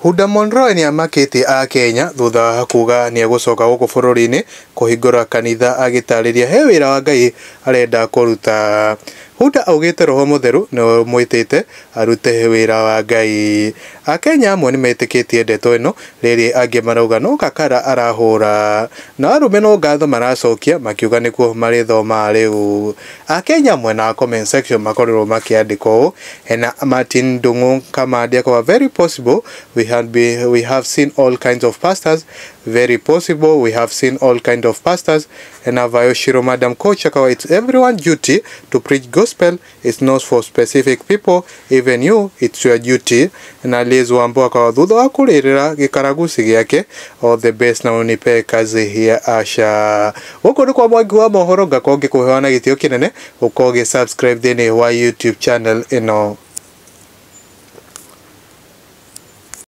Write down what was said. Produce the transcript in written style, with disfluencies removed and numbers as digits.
Huddah Monroe ni amakiti a Kenya thutha kuuga ni agucoka guku Bururinii kuhingura kanitha agitariria he wira wa Ngai arenda kuruta. Huddah augite roho mutheru no mwitite arute wira wa Ngai. Akenya amwe ni metikitie ndeto ino riri angi marauga no kakara arahura na arume no ngatho maracokia makiuga nikuo marithoma riu. Akenya amwe na comment section makorirwo makiandika uu ena Martin Ndungu kamandia kwa very possible we have seen all kinds of pastors, very possible we have seen all kinds of pastors. And Avayoshiro Madam Coach akawa it's everyone's duty to preach gospel. It's not for specific people, even you, it's your duty. Na Liz Wambo akawa thutha wa kuririra gikaraguci giake all the best na unipe kazi hia asha. Guko ni kwa mwangi wa mohoro ngakongi kuheana gitio kinene ukoge subscribe thini wa YouTube channel ino.